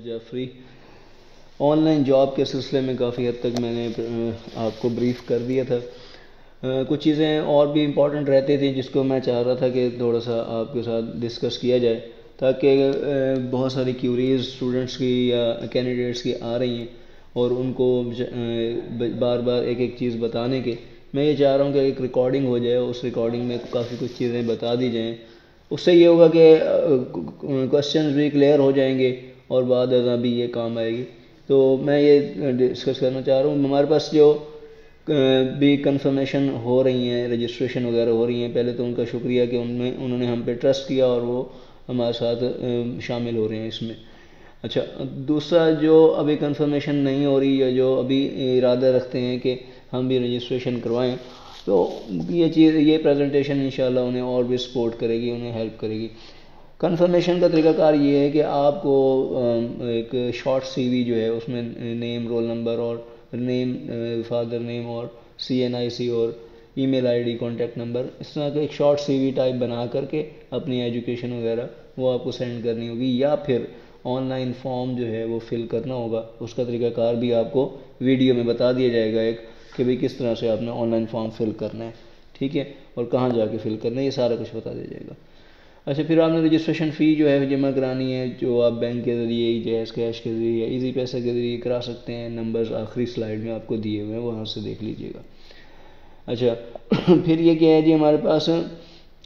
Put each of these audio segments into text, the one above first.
Jafri. On line job کے سلسلے میں کافی حد تک میں نے آپ کو بریف کر دیا تھا۔ کچھ چیزیں اور بھی امپورٹنٹ رہتی تھیں جس کو میں چاہ رہا تھا کہ تھوڑا سا آپ کے ساتھ ڈسکس کیا جائے، تاکہ بہت ساری کیوریز اسٹوڈنٹس کی یا کینڈیڈیٹس کی آ رہی ہیں اور ان کو بار بار ایک ایک چیز بتانے کے میں یہ چاہ رہا ہوں کہ ایک ریکارڈنگ ہو جائے، اس ریکارڈنگ میں کافی کچھ چیزیں بتا دی جائیں۔ اس سے یہ ہوگا کہ کوشچنز بھی کلیئر ہو جائیں گے اور بعد ازاں بھی یہ کام آئے گی۔ تو میں یہ ڈسکس کرنا چاہ رہا ہوں۔ ہمارے پاس جو بھی کنفرمیشن ہو رہی ہیں، رجسٹریشن وغیرہ ہو رہی ہیں، پہلے تو ان کا شکریہ کہ انہوں نے ہم پہ ٹرسٹ کیا اور وہ ہمارے ساتھ شامل ہو رہے ہیں اس میں۔ اچھا، دوسرا جو ابھی کنفرمیشن نہیں ہو رہی یا جو ابھی ارادہ رکھتے ہیں کہ ہم بھی رجسٹریشن کروائیں، تو یہ پریزنٹیشن انشاءاللہ انہیں اور بھی سپورٹ کرے گی، انہیں ہیلپ کرے گی۔ کنفرمیشن کا طریقہ کار یہ ہے کہ آپ کو ایک شارٹ سی وی جو ہے اس میں نیم، رول نمبر اور نیم، فادر نیم اور CNIC اور ای میل ID، کانٹیکٹ نمبر، اس طرح کا ایک شارٹ سی وی ٹائپ بنا کر کے اپنی ایجوکیشن وغیرہ وہ آپ کو سینڈ کرنی ہوگی، یا پھر آن لائن فارم جو ہے وہ فل کرنا ہوگا۔ اس کا طریقہ کار بھی آپ کو ویڈیو میں بتا دیا جائے گا ایک، کہ بھئی کس طرح سے آپ نے آن لائن فارم فل کرنا ہے، ٹھیک ہے، اور کہاں جا کے فل کرنا ہے، یہ سارا کچھ بتا دیا جائے گا۔ اچھا، پھر آپ نے رجسٹریشن فی جو ہے جمع کرانی ہے، جو آپ بینک کے ذریعے، جیز کیش کے ذریعے، ایزی پیسے کے ذریعے کرا سکتے ہیں۔ نمبرز آخری سلائیڈ میں آپ کو دیے ہوئے ہیں، وہاں سے دیکھ لیجئے گا۔ اچھا، پھر یہ کیا ہے جی، ہمارے پاس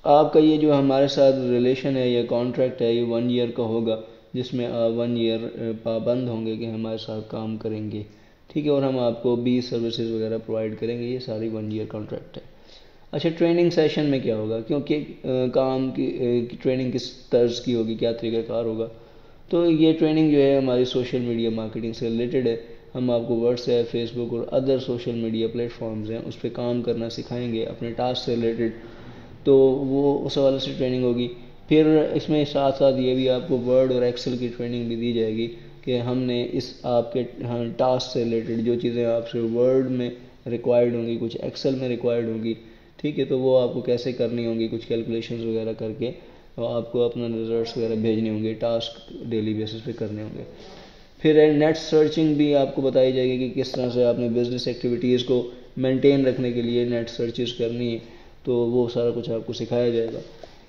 آپ کا یہ جو ہمارے ساتھ ریلیشن ہے یا کانٹریکٹ ہے، یہ 1 ایئر کا ہوگا، جس میں آپ 1 ایئر پابند ہوں گے کہ ہمارے ساتھ کام کریں گے، ٹھیک ہے، اور ہم آپ کو 20 سروسز وغیرہ پرووائڈ کریں گے۔ یہ ساری 1 ایئر کانٹریکٹ ہے۔ اچھا، ٹریننگ سیشن میں کیا ہوگا، کیونکہ کام کی ٹریننگ کس طرز کی ہوگی، کیا طریقہ کار ہوگا، تو یہ ٹریننگ جو ہے ہماری سوشل میڈیا مارکیٹنگ سے ریلیٹڈ ہے۔ ہم آپ کو واٹس ایپ، فیس بک اور other social media platforms ہیں، اس پہ کام کرنا سکھائیں گے اپنے ٹاسک سے ریلیٹڈ، تو وہ اس حوالے سے ٹریننگ ہوگی۔ پھر اس میں ساتھ ساتھ یہ بھی آپ کو ورڈ اور ایکسل کی ٹریننگ بھی دی جائے گی کہ ہم نے اس آپ کے ٹاسک سے ریلیٹڈ جو چیزیں آپ سے ورڈ میں ریکوائرڈ ہوں گی، کچھ ایکسل میں ریکوائرڈ ہوں گی، ٹھیک ہے، تو وہ آپ کو کیسے کرنی ہوں گی، کچھ کیلکولیشنز وغیرہ کر کے آپ کو اپنا ریزلٹس وغیرہ بھیجنے ہوں گے، ٹاسک ڈیلی بیسس پہ کرنے ہوں گے۔ پھر نیٹ سرچنگ بھی آپ کو بتائی جائے گی کہ کس طرح سے آپ نے بزنس ایکٹیویٹیز کو مینٹین رکھنے کے لیے نیٹ سرچز کرنی ہے، تو وہ سارا کچھ آپ کو سکھایا جائے گا۔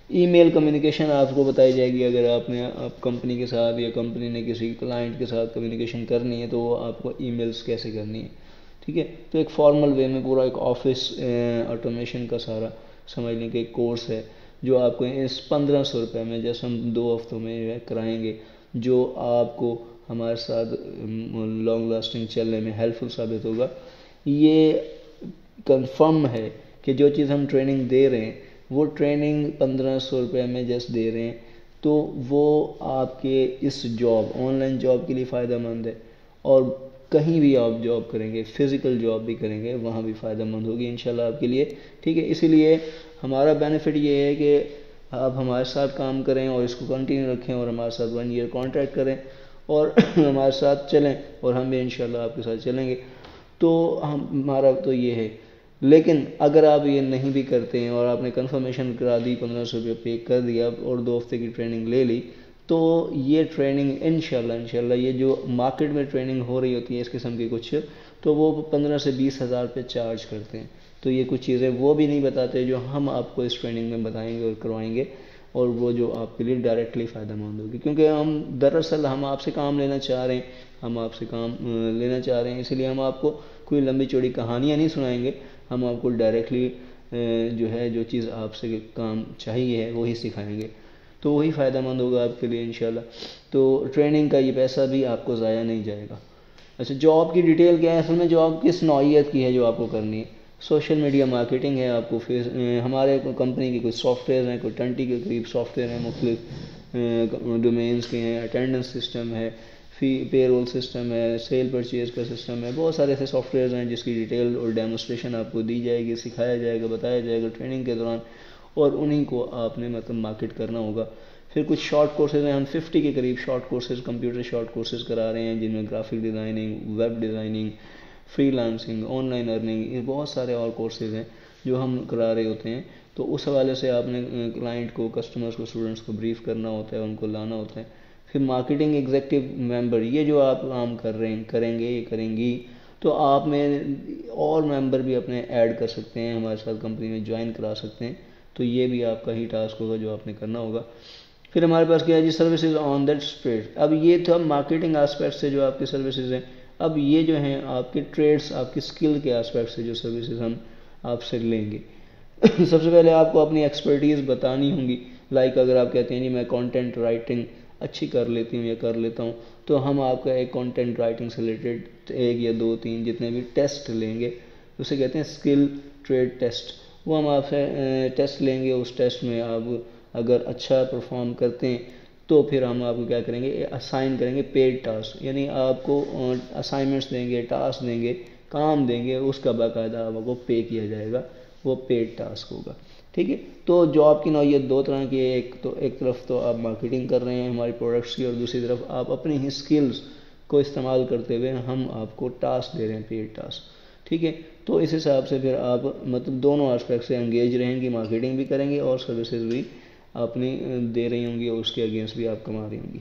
ای میل کمیونیکیشن آپ کو بتائی جائے گی، اگر آپ نے کمپنی کے ساتھ یا کمپنی نے کسی کلائنٹ کے ساتھ کمیونیکیشن کرنی ہے تو وہ آپ کو ای میلز کیسے کرنی ہے، ٹھیک ہے۔ تو ایک فارمل وے میں پورا ایک آفس آٹومیشن کا سارا سمجھ لیں کہ ایک کورس ہے جو آپ کو اس 1500 روپے میں، جیسے ہم 2 ہفتوں میں کرائیں گے، جو آپ کو ہمارے ساتھ لانگ لاسٹنگ چلنے میں ہیلپ فل ثابت ہوگا۔ یہ کنفرم ہے کہ جو چیز ہم ٹریننگ دے رہے ہیں وہ ٹریننگ 1500 روپے میں جسٹ دے رہے ہیں، تو وہ آپ کے اس جاب، آن لائن جاب کے لیے فائدہ مند ہے، اور کہیں بھی آپ جاب کریں گے، فزیکل جاب بھی کریں گے، وہاں بھی فائدہ مند ہوگی انشاءاللہ آپ کے لیے، ٹھیک ہے۔ اسی لیے ہمارا بینیفٹ یہ ہے کہ آپ ہمارے ساتھ کام کریں اور اس کو کنٹینیو رکھیں اور ہمارے ساتھ 1 ایئر کانٹریکٹ کریں اور ہمارے ساتھ چلیں، اور ہم بھی انشاءاللہ آپ کے ساتھ چلیں گے۔ تو ہمارا تو یہ ہے، لیکن اگر آپ یہ نہیں بھی کرتے ہیں اور آپ نے کنفرمیشن کرا دی، 1500 روپے پے کر دیا اور 2 ہفتے کی ٹریننگ لے لی، تو یہ ٹریننگ انشاءاللہ یہ جو مارکیٹ میں ٹریننگ ہو رہی ہوتی ہے اس قسم کی کچھ، تو وہ 15 سے 20 ہزار پہ چارج کرتے ہیں۔ تو یہ کچھ چیزیں وہ بھی نہیں بتاتے جو ہم آپ کو اس ٹریننگ میں بتائیں گے اور کروائیں گے، اور وہ جو آپ کے لیے ڈائریکٹلی فائدہ مند ہوگی، کیونکہ دراصل ہم آپ سے کام لینا چاہ رہے ہیں، اسی لیے ہم آپ کو کوئی لمبی چوڑی کہانیاں نہیں سنائیں گے، ہم آپ کو ڈائریکٹلی جو ہے جو چیز آپ سے کام چاہیے ہے وہی سکھائیں گے، تو وہی فائدہ مند ہوگا آپ کے لیے انشاءاللہ۔ تو ٹریننگ کا یہ پیسہ بھی آپ کو ضائع نہیں جائے گا۔ اچھا، جاب کی ڈیٹیل کیا ہے، اصل میں جاب کس نوعیت کی ہے جو آپ کو کرنی ہے؟ سوشل میڈیا مارکیٹنگ ہے، آپ کو ہمارے کمپنی کی کچھ سافٹ ویئر ہیں، کوئی 20 کے قریب سافٹ ویئر ہیں، مختلف ڈومینز کے ہیں، اٹینڈنس سسٹم ہے، پے رول سسٹم ہے، سیل پرچیز کا سسٹم ہے، بہت سارے ایسے سافٹ ویئرز ہیں جس کی ڈیٹیل اور ڈیمونسٹریشن آپ کو دی جائے گی، سکھایا جائے گا، بتایا جائے گا ٹریننگ کے دوران، اور انہیں کو آپ نے مارکیٹ کرنا ہوگا۔ پھر کچھ شارٹ کورسز ہیں، ہم 50 کے قریب short courses, computer short courses کرا رہے ہیں، جن میں graphic designing, web designing, free lancing, on line earning, یہ بہت سارے اور کورسز ہیں جو ہم کرا رہے ہوتے ہیں۔ تو اس حوالے سے آپ نے کلائنٹ کو، کسٹمرز کو، اسٹوڈنٹس کو بریف کرنا ہوتا ہے، ان کو لانا ہوتا ہے۔ پھر مارکیٹنگ ایگزیکٹو ممبر، یہ جو آپ کام کر رہے ہیں کریں گے یہ کریں گی تو آپ میں اور ممبر بھی اپنے ایڈ کر سکتے ہیں، ہمارے ساتھ کمپنی میں جوائن کرا سکتے ہیں، تو یہ بھی آپ کا ہی ٹاسک ہوگا جو آپ نے کرنا ہوگا۔ پھر ہمارے پاس کیا ہے جی سروسز آن دیٹ اسٹریٹ، اب یہ تھا مارکیٹنگ آسپیکٹ سے جو آپ کی سروسز ہیں، اب یہ جو ہیں آپ کے ٹریڈس، آپ کی اسکل کے آسپیکٹ سے جو سروسز ہم آپ سے لیں گے۔ سب سے پہلے آپ کو اپنی ایکسپرٹیز بتانی ہوں گی، لائک اگر آپ کہتے ہیں جی میں کانٹینٹ رائٹنگ اچھی کر لیتی ہوں یا کر لیتا ہوں، تو ہم آپ کا ایک کانٹینٹ رائٹنگ سے ریلیٹڈ 1 یا 2 3 جتنے بھی ٹیسٹ لیں گے، اسے کہتے ہیں اسکل ٹریڈ ٹیسٹ، وہ ہم آپ سے ٹیسٹ لیں گے۔ اس ٹیسٹ میں آپ اگر اچھا پرفارم کرتے ہیں تو پھر ہم آپ کو کیا کریں گے، اسائن کریں گے پیڈ ٹاسک، یعنی آپ کو اسائنمنٹس دیں گے، ٹاسک دیں گے، کام دیں گے، اس کا باقاعدہ آپ کو پے کیا جائے گا، وہ پیڈ ٹاسک ہوگا، ٹھیک ہے۔ تو جاب کی نوعیت 2 طرح کی ہے، ایک طرف تو آپ مارکیٹنگ کر رہے ہیں ہماری پروڈکٹس کی، اور دوسری طرف آپ اپنی ہی سکلز کو استعمال کرتے ہوئے ہم آپ کو ٹاسک دے رہے ہیں، پیڈ ٹاسک، ٹھیک ہے۔ تو اس حساب سے پھر آپ مطلب دونوں آسپیکٹ سے انگیج رہیں گی، مارکیٹنگ بھی کریں گے اور سروسز بھی اپنی دے رہی ہوں گی اور اس کے اگینسٹ بھی آپ کما رہی ہوں گی۔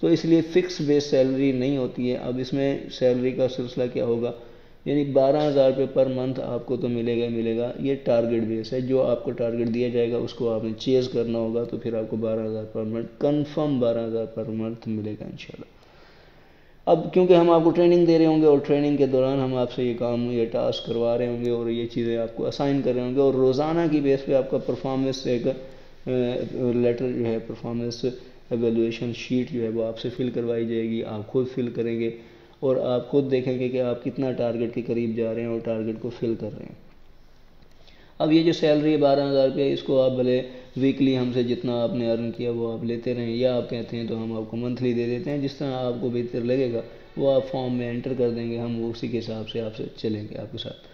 تو اس لیے فکس بیس سیلری نہیں ہوتی ہے۔ اب اس میں سیلری کا سلسلہ کیا ہوگا، یعنی 12,000 روپے پر منتھ آپ کو تو ملے گا ہی ملے گا، یہ ٹارگٹ بیس ہے، جو آپ کو ٹارگٹ دیا جائے گا اس کو آپ نے چیز کرنا ہوگا، تو پھر آپ کو 12,000 per month confirm 12,000 per month ملے گا انشاءاللہ۔ اب کیونکہ ہم آپ کو ٹریننگ دے رہے ہوں گے اور ٹریننگ کے دوران ہم آپ سے یہ کام یہ ٹاسک کروا رہے ہوں گے اور یہ چیزیں آپ کو اسائن کر رہے ہوں گے، اور روزانہ کی بیس پہ آپ کا پرفارمنس ایک لیٹر جو ہے پرفارمنس ایویلویشن شیٹ جو ہے وہ آپ سے فل کروائی جائے گی، آپ خود فل کریں گے اور آپ خود دیکھیں گے کہ آپ کتنا ٹارگٹ کے قریب جا رہے ہیں اور ٹارگٹ کو فل کر رہے ہیں۔ اب یہ جو سیلری ہے 12,000 روپے، اس کو آپ بھلے ویکلی ہم سے جتنا آپ نے ارن کیا وہ آپ لیتے رہیں، یا آپ کہتے ہیں تو ہم آپ کو منتھلی دے دیتے ہیں، جس طرح آپ کو بہتر لگے گا وہ آپ فارم میں انٹر کر دیں گے، ہم اسی کے حساب سے آپ سے چلیں گے آپ کے ساتھ۔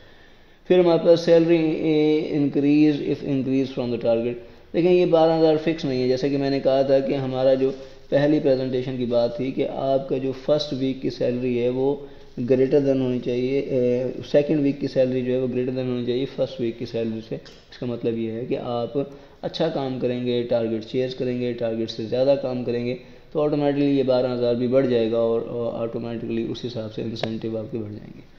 پھر ہمارے پاس salary increase of increase from the target, دیکھیں یہ 12,000 فکس نہیں ہے، جیسے کہ میں نے کہا تھا کہ ہمارا جو پہلی پریزنٹیشن کی بات تھی کہ آپ کا جو فرسٹ ویک کی سیلری ہے وہ گریٹر دین ہونی چاہیے، سیکنڈ ویک کی سیلری جو ہے وہ گریٹر دین ہونی چاہیے فرسٹ ویک کی سیلری سے۔ اس کا مطلب یہ ہے کہ آپ اچھا کام کریں گے، ٹارگٹ چیز کریں گے، ٹارگٹ سے زیادہ کام کریں گے تو آٹومیٹکلی یہ 12,000 بھی بڑھ جائے گا اور آٹومیٹکلی اس حساب سے انسینٹیو آپ کے بڑھ جائیں گے۔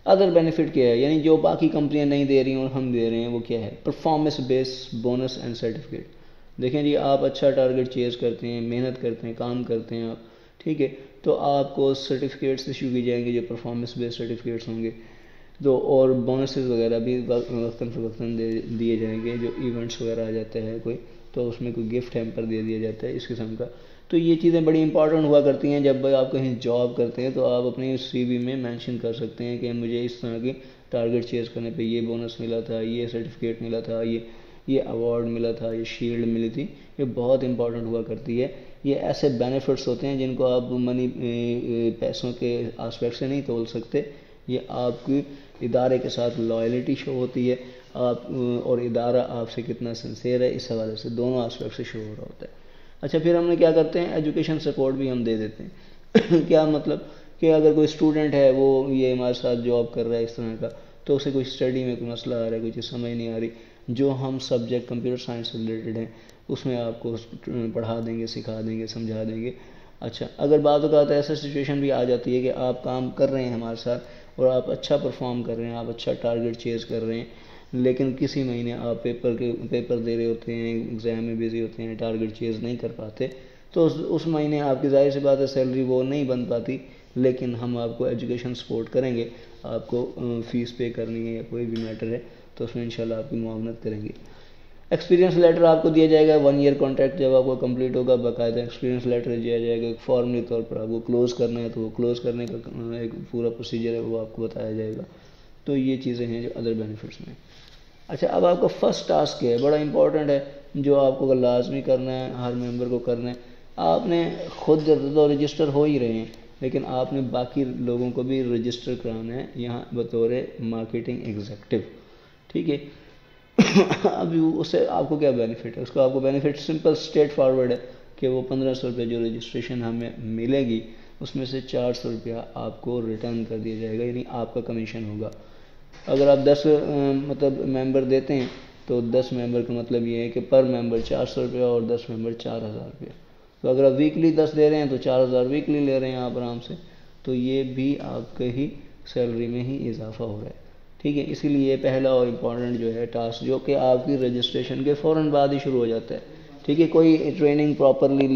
ادر بینیفٹ کیا ہے، یعنی جو باقی کمپنیاں نہیں دے رہی ہیں اور ہم دے رہے ہیں وہ کیا ہے، performance base bonus and certificate. دیکھیں جی آپ اچھا ٹارگٹ چیز کرتے ہیں، محنت کرتے ہیں، کام کرتے ہیں آپ، ٹھیک ہے، تو آپ کو سرٹیفکیٹس ایشو کی جائیں گے جو پرفارمنس بیس سرٹیفکیٹس ہوں گے، تو اور بونسز وغیرہ بھی وقتاً فوقتاً دیے جائیں گے، جو ایونٹس وغیرہ آ جاتا ہے کوئی تو اس میں کوئی گفٹ ہیمپر دے دیا جاتا ہے اس قسم کا۔ تو یہ چیزیں بڑی امپورٹنٹ ہوا کرتی ہیں، جب آپ کہیں جاب کرتے ہیں تو آپ اپنی سی وی میں مینشن کر سکتے ہیں کہ مجھے اس طرح کی ٹارگٹ چیز کرنے پہ یہ بونس ملا تھا، یہ سرٹیفکیٹ ملا تھا، یہ ایوارڈ ملا تھا، یہ شیلڈ ملی تھی، یہ بہت امپورٹنٹ ہوا کرتی ہے۔ یہ ایسے بینیفٹس ہوتے ہیں جن کو آپ منی پیسوں کے آسپیکٹ سے نہیں تول سکتے، یہ آپ کی ادارے کے ساتھ لائلٹی شو ہوتی ہے، آپ اور ادارہ آپ سے کتنا سنسیئر ہے اس حوالے سے دونوں آسپیکٹ سے شو ہو رہا ہوتا ہے۔ اچھا پھر ہم نے کیا کرتے ہیں، ایجوکیشن سپورٹ بھی ہم دے دیتے ہیں۔ کیا مطلب کہ اگر کوئی اسٹوڈنٹ ہے وہ یہ ہمارے ساتھ جاب کر رہا ہے اس طرح کا، تو اسے کوئی اسٹڈی میں کوئی مسئلہ آ رہا ہے، کوئی چیز سمجھ نہیں آ رہی، جو ہم سبجیکٹ کمپیوٹر سائنس سے ریلیٹڈ ہیں اس میں آپ کو پڑھا دیں گے، سکھا دیں گے، سمجھا دیں گے۔ اچھا اگر بعض اوقات ایسا سچویشن بھی آ جاتی ہے کہ آپ کام کر رہے ہیں ہمارے ساتھ اور آپ اچھا پرفارم کر رہے ہیں، آپ اچھا ٹارگٹ چیز کر رہے ہیں، لیکن کسی مہینے آپ پیپر دے رہے ہوتے ہیں، ایگزام میں بزی ہوتے ہیں، ٹارگٹ چیز نہیں کر پاتے، تو اس مہینے آپ کی ظاہر سی بات ہے سیلری وہ نہیں بن پاتی، لیکن ہم آپ کو ایجوکیشن سپورٹ کریں گے، آپ کو فیس پے کرنی ہے یا کوئی بھی میٹر ہے تو اس میں انشاءاللہ آپ کی معاونت کریں گے۔ ایکسپیرینس لیٹر آپ کو دیا جائے گا، 1 ایئر کانٹریکٹ جب آپ کو کمپلیٹ ہوگا باقاعدہ ایکسپیرینس لیٹر دیا جائے گا، فارملی طور پر آپ کو کلوز کرنا ہے تو وہ کلوز کرنے کا ایک پورا پروسیجر ہے وہ آپ کو بتایا جائے گا۔ تو یہ چیزیں ہیں جو ادر بینیفٹس میں۔ اچھا اب آپ کا فرسٹ ٹاسک ہے، بڑا امپورٹنٹ ہے، جو آپ کو لازمی کرنا ہے، ہر ممبر کو کرنا ہے۔ آپ نے خود تو رجسٹر ہو ہی رہے ہیں، لیکن آپ نے باقی لوگوں کو بھی رجسٹر کرانا ہے یہاں بطور مارکیٹنگ ایگزیکٹو، ٹھیک ہے۔ اب اس سے آپ کو کیا بینیفٹ ہے، اس کا آپ کو بینیفٹ سمپل اسٹریٹ فارورڈ ہے کہ وہ 1500 روپے جو رجسٹریشن ہمیں ملے گی اس میں سے 400 روپیہ آپ کو ریٹرن کر دیا جائے گا، یعنی آپ کا کمیشن ہوگا۔ اگر آپ 10 مطلب ممبر دیتے ہیں تو 10 ممبر کا مطلب یہ ہے کہ پر ممبر 400 روپیہ اور 10 ممبر 4,000 روپیہ، تو اگر آپ ویکلی 10 دے رہے ہیں تو 4,000 ویکلی لے رہے ہیں آپ آرام سے، تو یہ بھی آپ کے ہی سیلری میں ہی اضافہ ہو رہا ہے، ٹھیک ہے۔ اسی لیے پہلا اور امپورٹنٹ جو ہے ٹاسک، جو کہ آپ کی رجسٹریشن کے فوراً بعد ہی شروع ہو جاتا ہے، ٹھیک ہے۔ کوئی ٹریننگ پراپرلی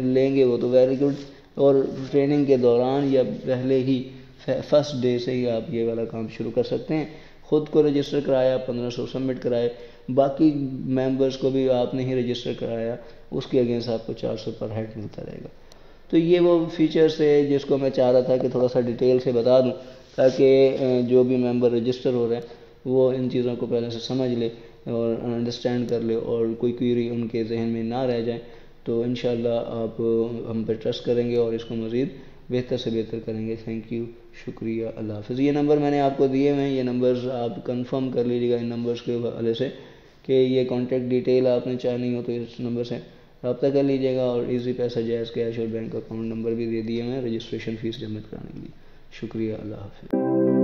لیں گے وہ تو ویری گڈ، اور ٹریننگ کے دوران یا پہلے ہی فرسٹ ڈے سے ہی آپ یہ والا کام شروع کر سکتے ہیں۔ خود کو رجسٹر کرایا، 1500 سبمٹ کرائے، باقی ممبرز کو بھی آپ نے ہی رجسٹر کرایا، اس کے اگینسٹ آپ کو 400 پر ہیڈ ملتا رہے گا۔ تو یہ وہ فیچرز ہے جس کو میں چاہ رہا تھا کہ تھوڑا سا ڈیٹیل سے بتا دوں، تاکہ جو بھی ممبر رجسٹر ہو رہے ہیں وہ ان چیزوں کو پہلے سے سمجھ لے اور انڈرسٹینڈ کر لے، اور کوئی کوئری ان کے ذہن میں نہ رہ جائے، تو انشاءاللہ آپ ہم پہ ٹرسٹ کریں گے اور اس کو مزید بہتر سے بہتر کریں گے۔ تھینک یو، شکریہ، اللہ حافظ۔ یہ نمبر میں نے آپ کو دیے ہوئے ہیں، یہ نمبرز آپ کنفرم کر لیجیے گا ان نمبرز کے حوالے سے، کہ یہ کانٹیکٹ ڈیٹیل آپ نے چاہنی ہو تو اس نمبر سے رابطہ کر لیجیے گا، اور ایزی پیسہ، جائز کیش اور بینک اکاؤنٹ نمبر بھی دے دیے ہیں رجسٹریشن فیس جمع کرانے کے لیے۔ شکریہ، اللہ حافظ۔